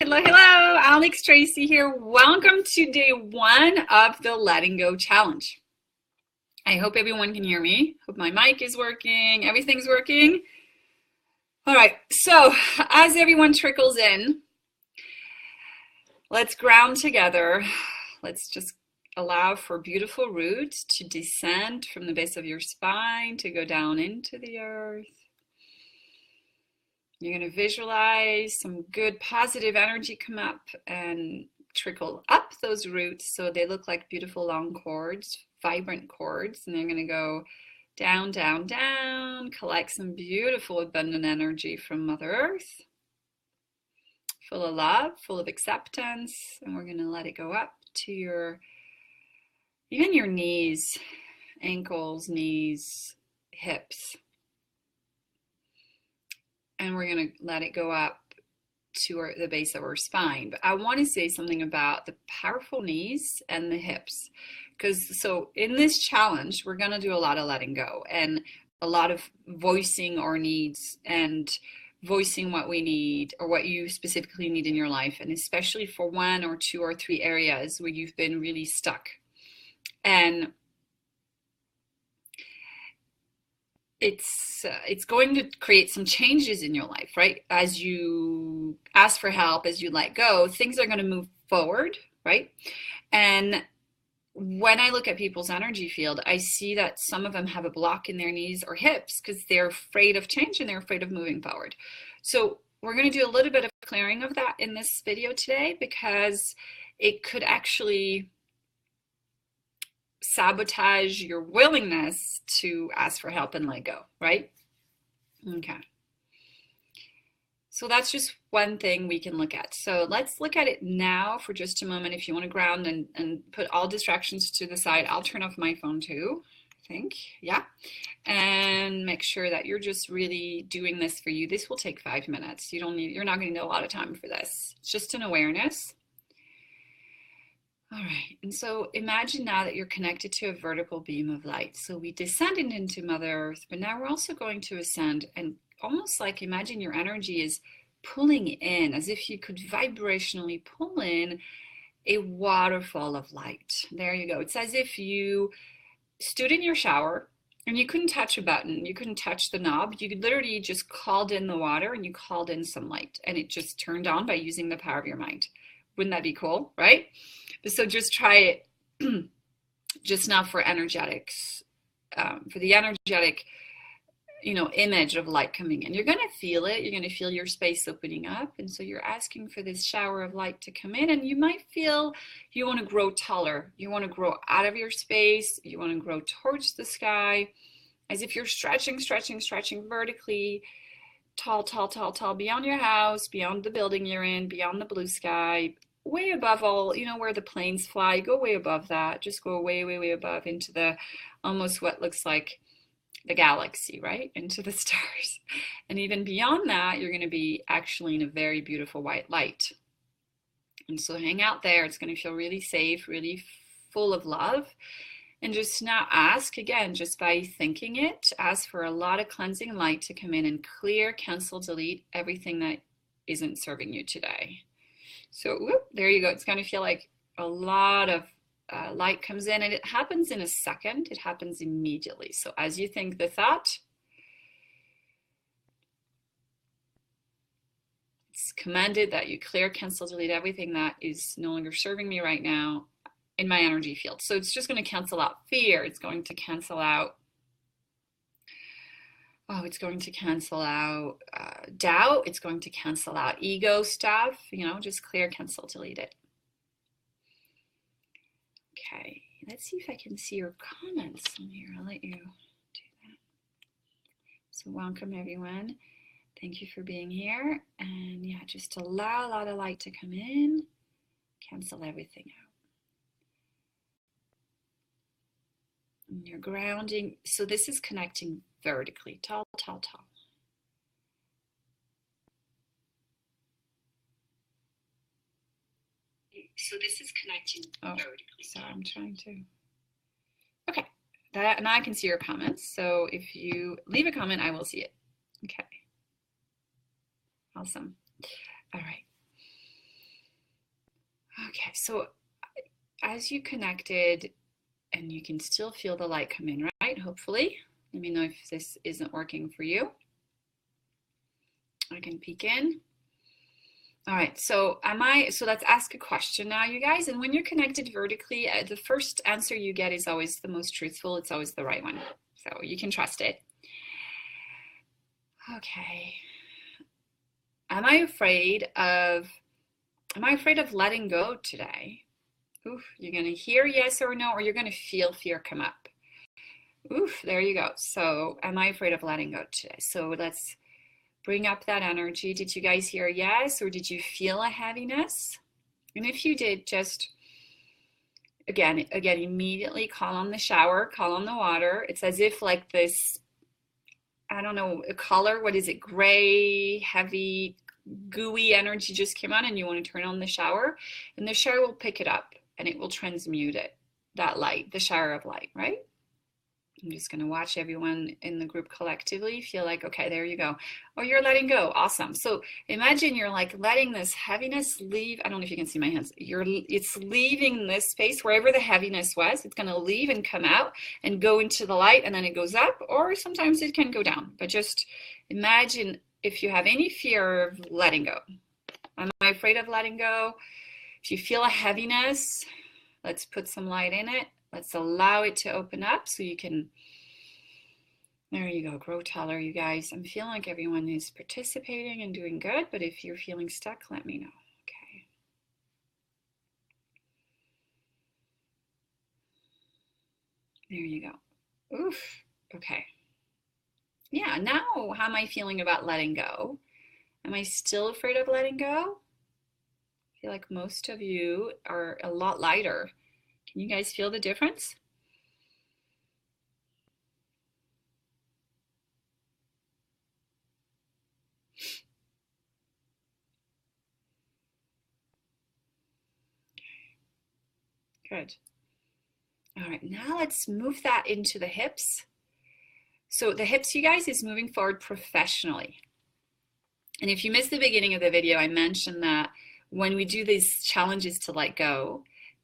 Hello, hello. Alex Tracy here. Welcome to day one of the Letting Go Challenge. I hope everyone can hear me. Hope my mic is working. Everything's working. All right. So as everyone trickles in, let's ground together. Let's just allow for beautiful roots to descend from the base of your spine to go down into the earth. You're going to visualize some good positive energy come up and trickle up those roots so they look like beautiful long cords, vibrant cords, and they're going to go down, down, down, collect some beautiful abundant energy from Mother Earth, full of love, full of acceptance, and we're going to let it go up to even your knees, ankles, knees, hips. And we're going to let it go up to the base of our spine. But I want to say something about the powerful knees and the hips. So in this challenge, we're going to do a lot of letting go and a lot of voicing our needs and voicing what we need or what you specifically need in your life. And especially for one or two or three areas where you've been really stuck. And it's going to create some changes in your life, right? As you ask for help, as you let go, things are going to move forward, right? And when I look at people's energy field, I see that some of them have a block in their knees or hips because they're afraid of change and they're afraid of moving forward. So we're going to do a little bit of clearing of that in this video today because it could actually sabotage your willingness to ask for help and let go, right? Okay. So that's just one thing we can look at. So let's look at it now for just a moment. If you want to ground and put all distractions to the side, I'll turn off my phone too, I think. Yeah. And make sure that you're just really doing this for you. This will take 5 minutes. You're not going to need a lot of time for this. It's just an awareness. All right, and so imagine now that you're connected to a vertical beam of light. So we descended into Mother Earth, but now we're also going to ascend and almost like imagine your energy is pulling in as if you could vibrationally pull in a waterfall of light. There you go. It's as if you stood in your shower and you couldn't touch a button, you couldn't touch the knob. You could literally just called in the water and you called in some light and it just turned on by using the power of your mind. Wouldn't that be cool, right? So just try it just now for energetics, for the energetic, image of light coming in. You're going to feel it. You're going to feel your space opening up. And so you're asking for this shower of light to come in. And you might feel you want to grow taller. You want to grow out of your space. You want to grow towards the sky as if you're stretching vertically, tall, tall, tall, tall, beyond your house, beyond the building you're in, beyond the blue sky, way above all, where the planes fly, go way above that. Just go way, way, way above into the almost what looks like the galaxy, right? Into the stars. And even beyond that, you're going to be actually in a very beautiful white light. And so hang out there. It's going to feel really safe, really full of love. And just now ask again, just by thinking it, ask for a lot of cleansing light to come in and clear, cancel, delete everything that isn't serving you today. So there you go. It's going to feel like a lot of light comes in and it happens in a second. It happens immediately. So as you think the thought, it's commanded that you clear, cancel, delete everything that is no longer serving me right now in my energy field. So it's just going to cancel out fear. It's going to cancel out it's going to cancel out doubt. It's going to cancel out ego stuff, just clear, cancel, delete it. Okay, let's see if I can see your comments in here. I'll let you do that. So welcome everyone. Thank you for being here. And yeah, just allow a lot of light to come in, cancel everything out. And you're grounding. So this is connecting vertically, tall, tall, tall. So this is connecting vertically. So I'm trying to. Okay, now I can see your comments. So if you leave a comment, I will see it. Okay. Awesome. All right. Okay, so as you connected, and you can still feel the light come in, right? Hopefully. Let me know if this isn't working for you. I can peek in. All right, so let's ask a question now, you guys. And when you're connected vertically, the first answer you get is always the most truthful. It's always the right one. So you can trust it. Okay. Am I afraid of letting go today? Oof, you're going to hear yes or no, or you're going to feel fear come up. Oof, there you go. So am I afraid of letting go today? So let's bring up that energy. Did you guys hear yes, or did you feel a heaviness? And if you did, just again, immediately call on the shower, call on the water. It's as if like this, I don't know, a color, what is it? Gray, heavy, gooey energy just came on, and you want to turn on the shower, and the shower will pick it up and it will transmute it, that light, the shower of light, right? I'm just going to watch everyone in the group collectively feel like, okay, there you go. Oh, you're letting go. Awesome. So imagine you're like letting this heaviness leave. I don't know if you can see my hands. It's leaving this space, wherever the heaviness was. It's going to leave and come out and go into the light, and then it goes up, or sometimes it can go down. But just imagine if you have any fear of letting go. Am I afraid of letting go? If you feel a heaviness, let's put some light in it. Let's allow it to open up so you can, there you go, grow taller, you guys. I'm feeling like everyone is participating and doing good, but if you're feeling stuck, let me know, okay? There you go. Oof, okay. Yeah, now how am I feeling about letting go? Am I still afraid of letting go? I feel like most of you are a lot lighter. Can you guys feel the difference? Good. All right, now let's move that into the hips. So the hips, you guys, is moving forward professionally. And if you missed the beginning of the video, I mentioned that when we do these challenges to let go,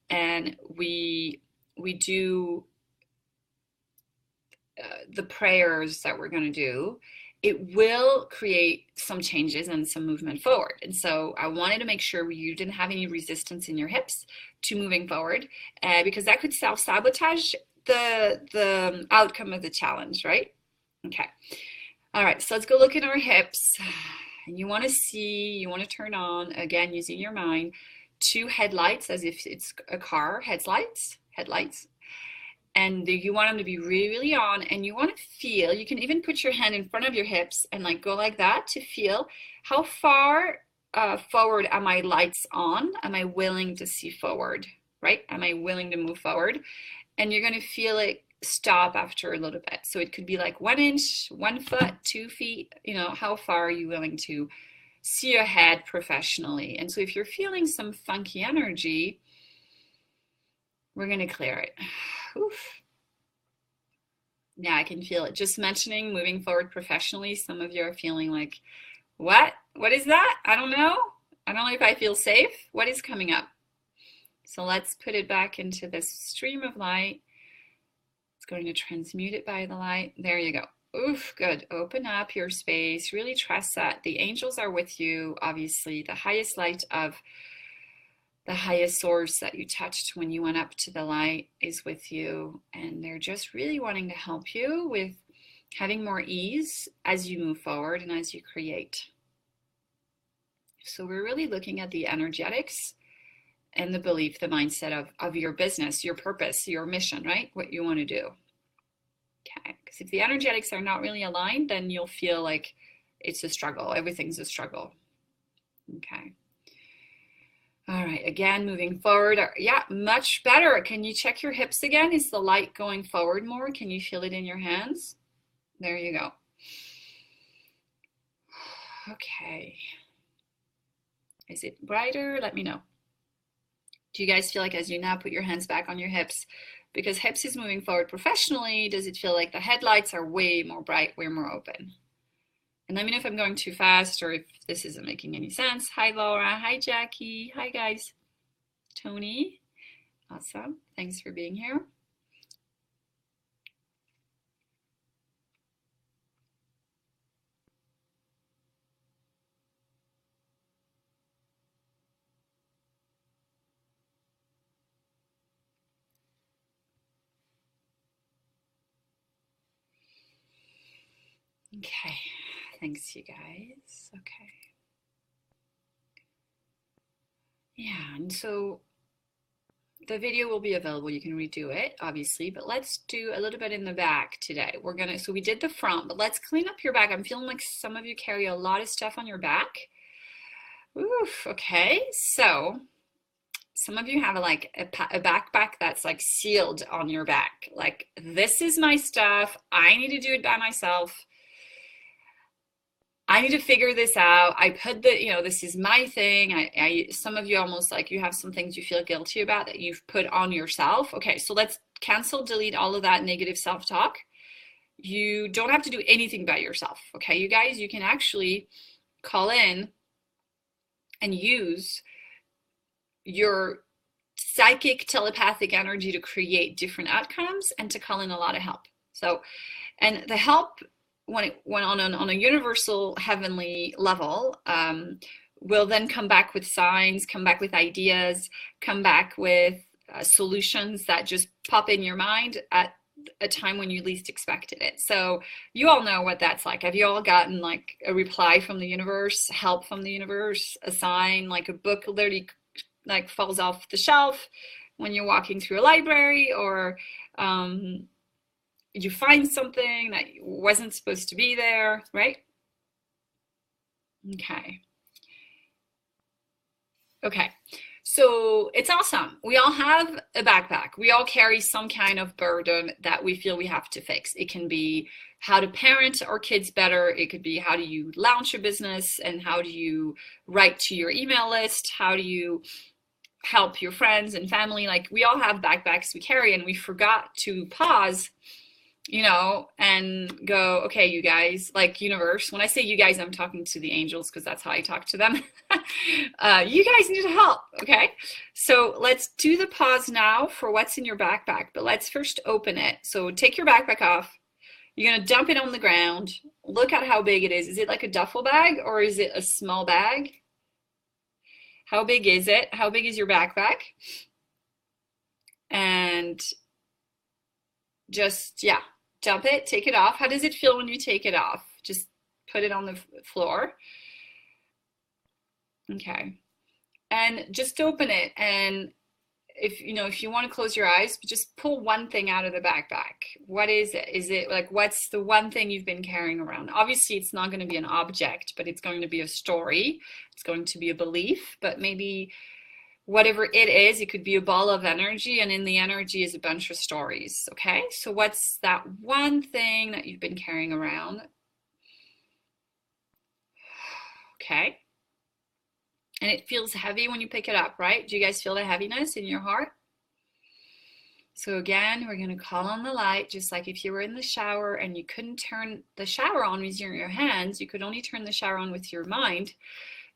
and we do the prayers that we're going to do, it will create some changes and some movement forward. And so I wanted to make sure you didn't have any resistance in your hips to moving forward, because that could self-sabotage the outcome of the challenge, right? Okay. All right, so let's go look at our hips. And you want to turn on, again, using your mind, two headlights as if it's a car, headlights. And you want them to be really, really on, and you want to feel, you can even put your hand in front of your hips and like go like that to feel how far forward am I lights on? Am I willing to see forward, right? Am I willing to move forward? And you're going to feel it stop after a little bit. So it could be like 1 inch, 1 foot, 2 feet, you know, how far are you willing to see ahead professionally? And so if you're feeling some funky energy, we're going to clear it. Oof. Yeah, I can feel it. Just mentioning moving forward professionally, some of you are feeling like, what? What is that? I don't know. I don't know if I feel safe. What is coming up? So let's put it back into this stream of light. It's going to transmute it by the light. There you go. Oof, good. Open up your space. Really trust that the angels are with you. Obviously, the highest light of the highest source that you touched when you went up to the light is with you, and they're just really wanting to help you with having more ease as you move forward and as you create. So we're really looking at the energetics and the belief, the mindset of your business, your purpose, your mission, right? What you want to do. Okay, because if the energetics are not really aligned, then you'll feel like it's a struggle. Everything's a struggle. Okay. All right, again, moving forward. Yeah, much better. Can you check your hips again? Is the light going forward more? Can you feel it in your hands? There you go. Okay. Is it brighter? Let me know. Do you guys feel like as you now put your hands back on your hips, because hips is moving forward professionally, does it feel like the headlights are way more bright, way more open? And let me know if I'm going too fast or if this isn't making any sense. Hi, Laura. Hi, Jackie. Hi, guys. Tony, awesome. Thanks for being here. Okay, thanks you guys. Okay. Yeah, and so the video will be available. You can redo it, obviously, but let's do a little bit in the back today. So we did the front, but let's clean up your back. I'm feeling like some of you carry a lot of stuff on your back. Oof, okay, so some of you have a backpack that's like sealed on your back. Like, this is my stuff. I need to do it by myself. I need to figure this out. I put this is my thing. Some of you almost like you have some things you feel guilty about that you've put on yourself. Okay, so let's cancel, delete all of that negative self-talk. You don't have to do anything by yourself. Okay, you guys, you can actually call in and use your psychic telepathic energy to create different outcomes and to call in a lot of help. So, and the help, when on a universal heavenly level, will then come back with signs, come back with ideas, come back with solutions that just pop in your mind at a time when you least expected it. So you all know what that's like. Have you all gotten like a reply from the universe, help from the universe, a sign, like a book literally like falls off the shelf when you're walking through a library, or you find something that wasn't supposed to be there, right? Okay, so it's awesome. We all have a backpack. We all carry some kind of burden that we feel we have to fix. It can be how to parent our kids better. It could be how do you launch a business, and how do you write to your email list? How do you help your friends and family? Like, we all have backpacks we carry, and we forgot to pause, and go, okay, you guys, like universe. When I say you guys, I'm talking to the angels because that's how I talk to them. You guys need help, okay? So let's do the pause now for what's in your backpack, but let's first open it. So take your backpack off. You're gonna dump it on the ground. Look at how big it is. Is it like a duffel bag, or is it a small bag? How big is it? How big is your backpack? And just, yeah, dump it, take it off. How does it feel when you take it off? Just put it on the floor. Okay. And just open it, and if you want to close your eyes, just pull one thing out of the backpack. What is it? Is it like, what's the one thing you've been carrying around? Obviously, it's not going to be an object, but it's going to be a story. It's going to be a belief, but maybe whatever it is, it could be a ball of energy, and in the energy is a bunch of stories. Okay, so what's that one thing that you've been carrying around? Okay, and it feels heavy when you pick it up, right? Do you guys feel the heaviness in your heart? So again, we're going to call on the light, just like if you were in the shower and you couldn't turn the shower on with your hands, you could only turn the shower on with your mind.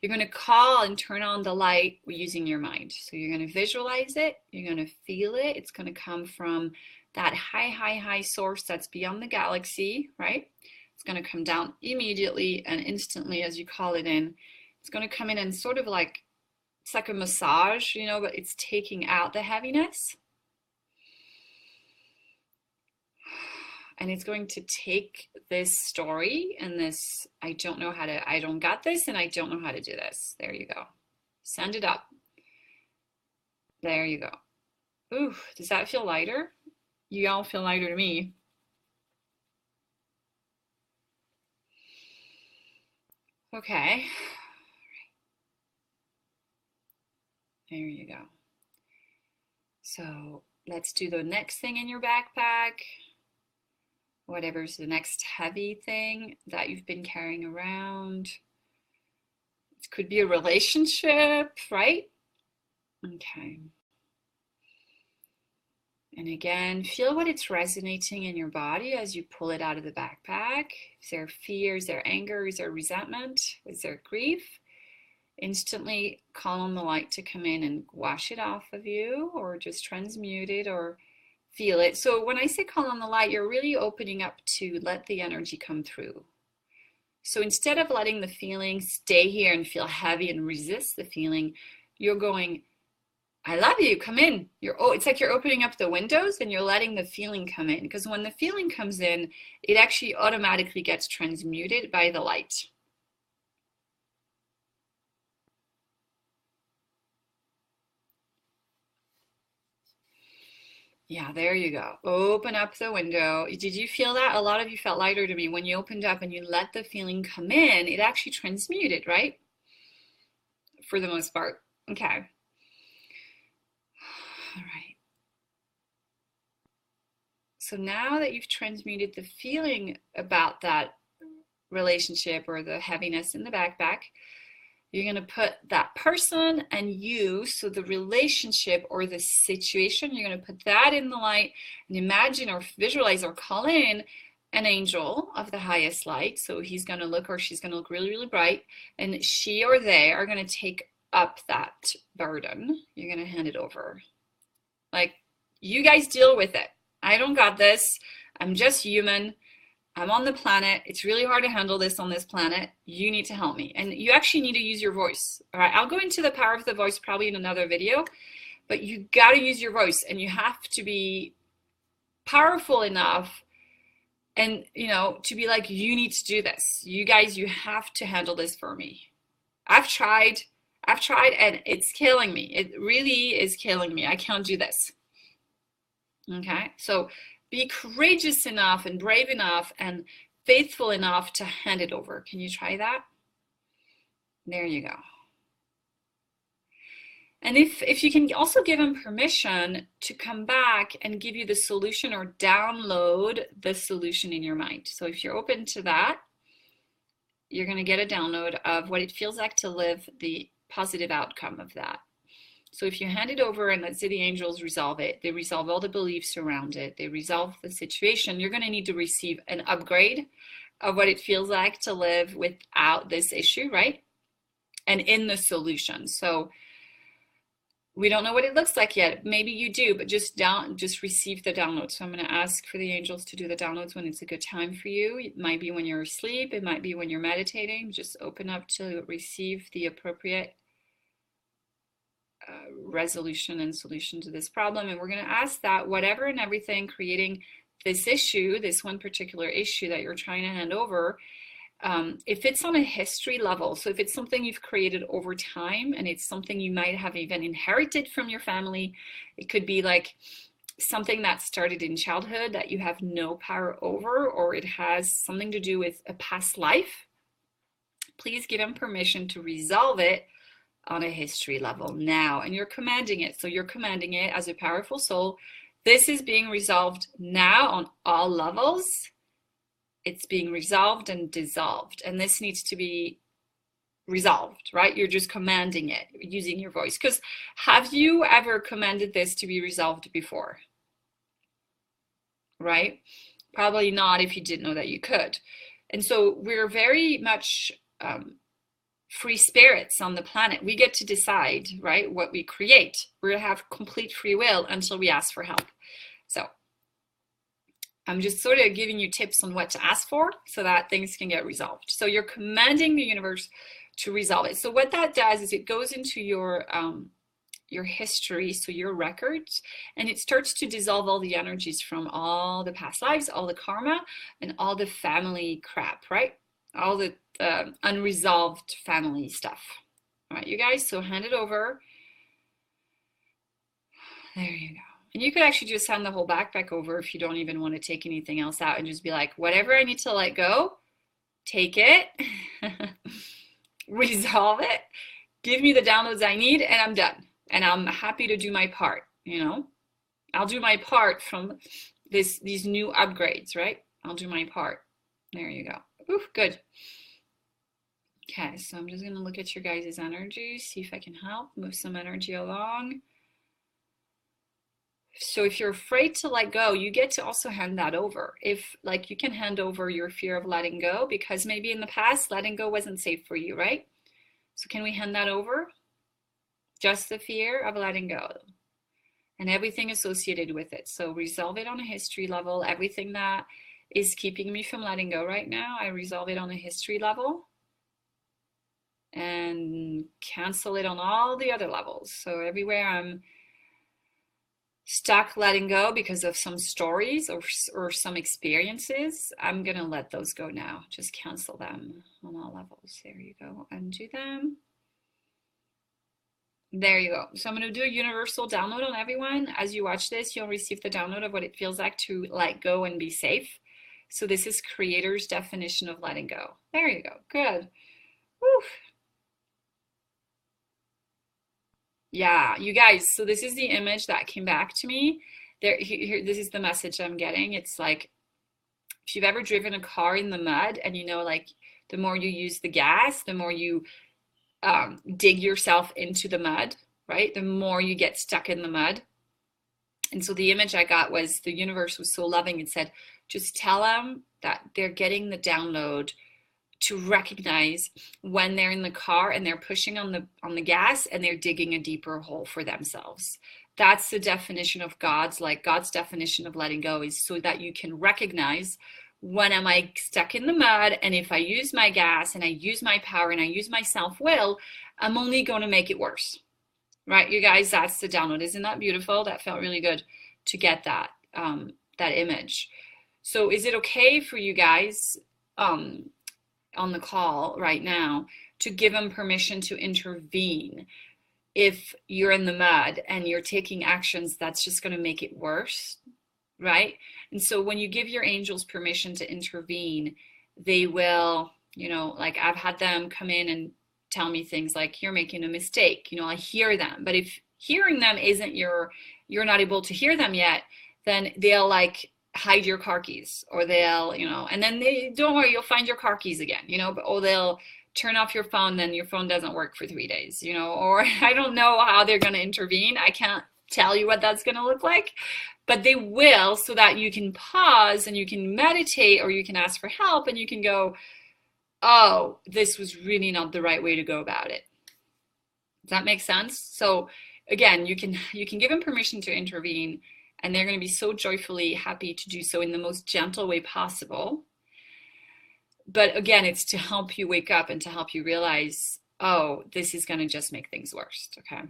You're going to call and turn on the light using your mind. So you're going to visualize it. You're going to feel it. It's going to come from that high source that's beyond the galaxy, right? It's going to come down immediately and instantly as you call it in. It's going to come in and sort of like, it's like a massage, but it's taking out the heaviness. And it's going to take this story and this, I don't got this, and I don't know how to do this. There you go. Send it up. There you go. Ooh, does that feel lighter? You all feel lighter to me. Okay. There you go. So let's do the next thing in your backpack. Whatever's the next heavy thing that you've been carrying around. It could be a relationship, right? Okay. And again, feel what it's resonating in your body as you pull it out of the backpack. Is there fear? Is there anger? Is there resentment? Is there grief? instantly call on the light to come in and wash it off of you, or just transmute it, or feel it. So when I say call on the light, you're really opening up to let the energy come through. So instead of letting the feeling stay here and feel heavy and resist the feeling, you're going, I love you, come in. It's like you're opening up the windows and you're letting the feeling come in. Because when the feeling comes in, it actually automatically gets transmuted by the light. Yeah, there you go. Open up the window. Did you feel that? A lot of you felt lighter to me. When you opened up and you let the feeling come in, it actually transmuted, right? For the most part. Okay. All right. So now that you've transmuted the feeling about that relationship or the heaviness in the backpack, you're going to put that person and you, so the relationship or the situation, you're going to put that in the light and imagine or visualize or call in an angel of the highest light. So he's going to look, or she's going to look really, really bright, and she or they are going to take up that burden. You're going to hand it over. Like, you guys deal with it. I don't got this. I'm just human. I'm on the planet. It's really hard to handle this on this planet. You need to help me. And you actually need to use your voice. All right. I'll go into the power of the voice probably in another video, but you got to use your voice, and you have to be powerful enough and, to be like, you need to do this. You guys, you have to handle this for me. I've tried and it's killing me. It really is killing me. I can't do this. Okay. So be courageous enough and brave enough and faithful enough to hand it over. Can you try that? There you go. And if you can also give them permission to come back and give you the solution or download the solution in your mind. So if you're open to that, you're going to get a download of what it feels like to live the positive outcome of that. So if you hand it over and let's say the angels resolve it, they resolve all the beliefs around it, they resolve the situation, you're going to need to receive an upgrade of what it feels like to live without this issue, right? And in the solution. So we don't know what it looks like yet. Maybe you do, but just receive the download. So I'm going to ask for the angels to do the downloads when it's a good time for you. It might be when you're asleep. It might be when you're meditating. Just open up to receive the appropriate resolution and solution to this problem. And we're going to ask that whatever and everything creating this issue, this one particular issue that you're trying to hand over, if it's on a history level, so if it's something you've created over time and it's something you might have even inherited from your family, it could be like something that started in childhood that you have no power over, or it has something to do with a past life, please give them permission to resolve it on a history level now. And you're commanding it. So you're commanding it as a powerful soul. This is being resolved now on all levels. It's being resolved and dissolved. And this needs to be resolved, right? You're just commanding it using your voice. Because have you ever commanded this to be resolved before? Right? Probably not if you didn't know that you could. And so we're very much free spirits on the planet. We get to decide, right, what we create. We have complete free will until we ask for help. So I'm just sort of giving you tips on what to ask for so that things can get resolved. So you're commanding the universe to resolve it. So what that does is it goes into your history, so your records, and it starts to dissolve all the energies from all the past lives, all the karma, and all the family crap, right? All the unresolved family stuff. All right, you guys, so hand it over. There you go. And you could actually just hand the whole backpack over if you don't even want to take anything else out, and just be like, whatever I need to let go, take it, resolve it, give me the downloads I need, and I'm done. And I'm happy to do my part, I'll do my part from these new upgrades, right? I'll do my part. There you go. Ooh, good. Okay, so I'm just going to look at your guys' energy, see if I can help move some energy along. So if you're afraid to let go, you get to also hand that over. If, like, you can hand over your fear of letting go because maybe in the past letting go wasn't safe for you, right? So can we hand that over? Just the fear of letting go and everything associated with it. So resolve it on a history level. Everything that is keeping me from letting go right now, I resolve it on a history level and cancel it on all the other levels. So everywhere I'm stuck letting go because of some stories or some experiences, I'm gonna let those go now. Just cancel them on all levels. There you go. Undo them. There you go. So I'm going to do a universal download on everyone. As you watch this, you'll receive the download of what it feels like to let go and be safe. So this is Creator's definition of letting go. There you go. Good. Whew. Yeah, you guys, so this is the image that came back to me. This is the message I'm getting. It's like, if you've ever driven a car in the mud and you know, like, the more you use the gas, the more you dig yourself into the mud, right? The more you get stuck in the mud. And so the image I got was the universe was so loving. It said, just tell them that they're getting the download to recognize when they're in the car and they're pushing on the gas and they're digging a deeper hole for themselves. That's the definition of God's definition of letting go, is so that you can recognize, when am I stuck in the mud, and if I use my gas and I use my power and I use my self-will, I'm only going to make it worse. Right, you guys, that's the download. Isn't that beautiful? That felt really good to get that image. So is it okay for you guys on the call right now to give them permission to intervene if you're in the mud and you're taking actions that's just going to make it worse, right? And so when you give your angels permission to intervene, they will, like, I've had them come in and tell me things like, you're making a mistake. I hear them. But if hearing them isn't you're not able to hear them yet, then they'll like hide your car keys, or they'll, and then don't worry, you'll find your car keys again, or they'll turn off your phone, then your phone doesn't work for 3 days, or I don't know how they're going to intervene. I can't tell you what that's going to look like, but they will, so that you can pause and you can meditate, or you can ask for help and you can go, oh, this was really not the right way to go about it. Does that make sense? So again, you can give them permission to intervene, and they're going to be so joyfully happy to do so in the most gentle way possible. But again, it's to help you wake up and to help you realize, oh, this is going to just make things worse. Okay.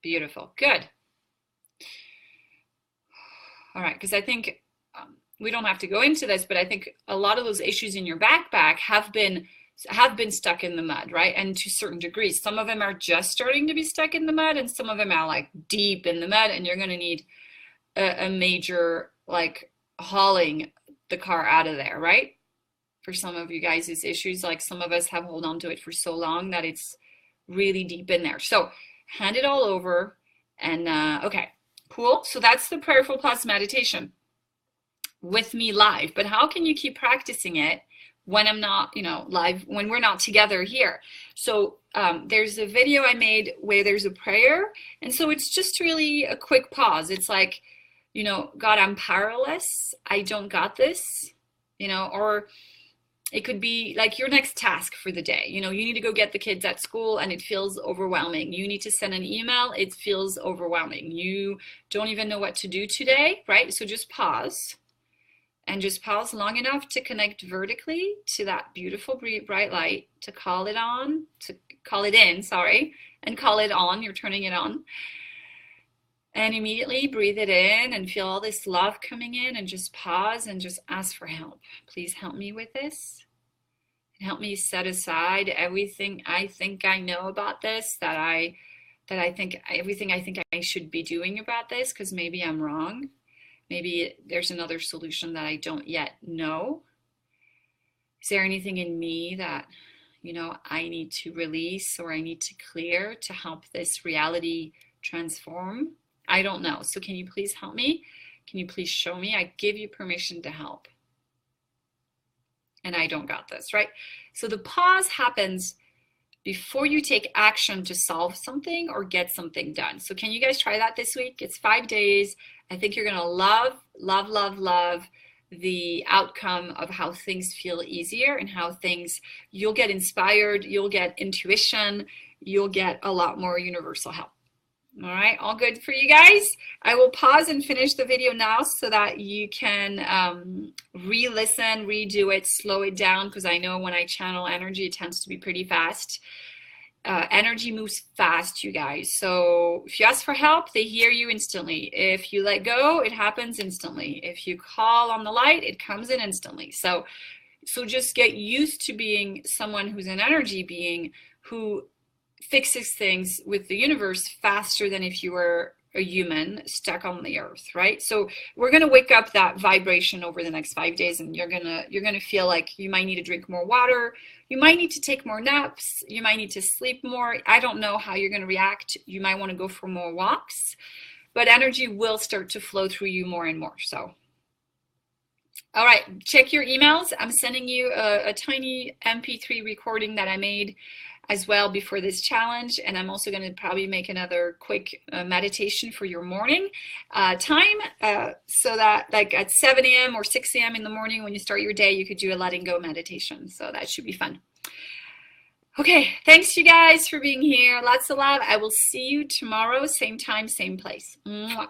Beautiful. Good. All right. Because I think we don't have to go into this, but I think a lot of those issues in your backpack have been stuck in the mud, right? And to certain degrees, some of them are just starting to be stuck in the mud, and some of them are like deep in the mud, and you're going to need a major, like, hauling the car out of there, right? For some of you guys, it's issues, like some of us have held on to it for so long that it's really deep in there. So hand it all over, and okay, cool. So that's the Prayerful Plus meditation with me live. But how can you keep practicing it when I'm not, live, when we're not together here? So there's a video I made where there's a prayer. And so it's just really a quick pause. It's like, God, I'm powerless. I don't got this, or it could be like your next task for the day. You need to go get the kids at school and it feels overwhelming. You need to send an email. It feels overwhelming. You don't even know what to do today, right? So just pause. And just pause long enough to connect vertically to that beautiful bright light, to call it on, to call it in, and call it on. You're turning it on. And immediately breathe it in and feel all this love coming in, and just pause and just ask for help. Please help me with this. And help me set aside everything I think I know about this, that I think everything I think I should be doing about this, because maybe I'm wrong. Maybe there's another solution that I don't yet know. Is there anything in me that, I need to release or I need to clear to help this reality transform? I don't know. So can you please help me? Can you please show me? I give you permission to help. And I don't got this, right? So the pause happens before you take action to solve something or get something done. So can you guys try that this week? It's 5 days. I think you're going to love, love, love, love the outcome of how things feel easier and how things, you'll get inspired, you'll get intuition, you'll get a lot more universal help. All right, all good for you guys? I will pause and finish the video now so that you can re-listen, redo it, slow it down, because I know when I channel energy, it tends to be pretty fast. Energy moves fast, you guys. So if you ask for help, they hear you instantly. If you let go, it happens instantly. If you call on the light, it comes in instantly. So just get used to being someone who's an energy being who fixes things with the universe faster than if you were a human stuck on the earth, right? So we're going to wake up that vibration over the next 5 days, and you're going to feel like you might need to drink more water, you might need to take more naps, you might need to sleep more. I don't know how you're going to react. You might want to go for more walks, but energy will start to flow through you more and more. So all right, check your emails. I'm sending you a tiny MP3 recording that I made as well before this challenge, and I'm also going to probably make another quick meditation for your morning time, so that like at 7 a.m. or 6 a.m. in the morning when you start your day, you could do a letting go meditation. So that should be fun. Okay, thanks you guys for being here. Lots of love. I will see you tomorrow, same time, same place. Mwah.